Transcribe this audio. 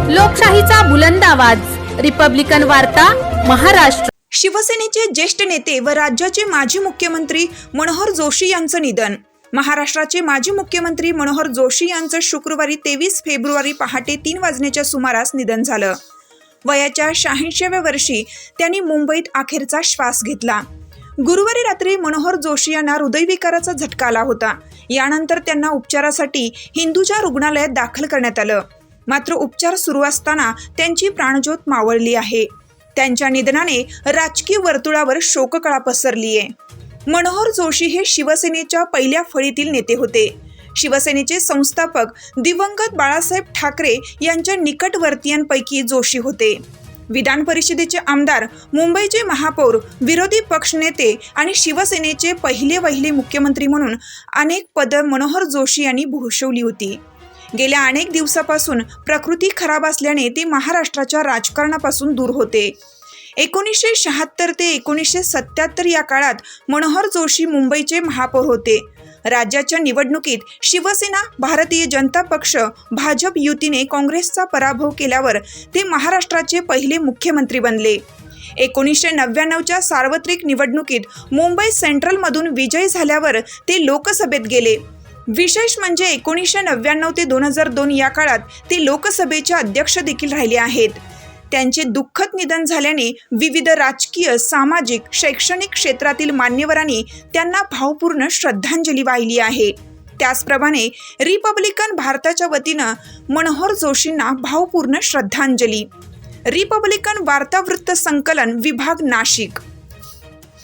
लोकशाहीचा बुलंद आवाज, रिपब्लिकन वार्ता, महाराष्ट्र। शिवसेनेचे ज्येष्ठ नेते व राज्याचे माजी मुख्यमंत्री मनोहर जोशी यांचं निधन। महाराष्ट्राचे माजी मुख्यमंत्री मनोहर जोशी यांचं शुक्रवारी 23 फेब्रुवारी पहाटे 3 वाजण्याच्या सुमारास निधन झालं। वयाच्या 86व्या वर्षी त्यांनी मुंबईत अखेरचा श्वास घेतला। गुरुवारी रात्री मनोहर जोशी यांना हृदयविकाराचा झटका आला होता। यानंतर त्यांना उपचारासाठी हिंदूजा रुग्णालयात दाखल करण्यात आलं, मात्र उपचार सुरू असताना त्यांची प्राणज्योत मावळली आहे। त्यांच्या निधनाने राजकीय वर्तुळावर शोककळा पसरली आहे। मनोहर जोशी हे शिवसेनेच्या पहिल्या फळीतील नेते होते। शिवसेनेचे संस्थापक दिवंगत बाळासाहेब ठाकरे यांच्या निकटवर्तीयांपैकी जोशी होते। विधान परिषदेचे आमदार, मुंबईचे महापौर, विरोधी पक्षनेते आणि शिवसेनेचे पहिले मुख्यमंत्री म्हणून अनेक पदं मनोहर जोशी यांनी भूषवली होती। गेल्या अनेक दिवसापासून प्रकृती खराब असल्याने ते महाराष्ट्राच्या राजकारणापासून दूर होते। 1976 ते 1977 या काळात मनोहर जोशी मुंबईचे महापौर होते। राज्याच्या निवडणुकीत शिवसेना, भारतीय जनता पक्ष, भाजप युतीने काँग्रेसचा पराभव केल्यावर ते महाराष्ट्राचे पहिले मुख्यमंत्री बनले। 1999च्या सार्वत्रिक निवडणुकीत मुंबई सेंट्रलमधून विजयी झाल्यावर ते लोकसभेत गेले। विशेष म्हणजे 1999 ते 2002 या काळात ते लोकसभेचे अध्यक्ष देखील राहिले आहेत। त्यांचे दुःखद निधन झाल्याने विविध राजकीय, सामाजिक, शैक्षणिक क्षेत्रातील मान्यवरांनी त्यांना भावपूर्ण श्रद्धांजली वाहिली आहे। त्याचप्रमाणे रिपब्लिकन भारताच्या वतीनं मनोहर जोशींना भावपूर्ण श्रद्धांजली। रिपब्लिकन वार्ता वृत्त संकलन, विभाग, नाशिक।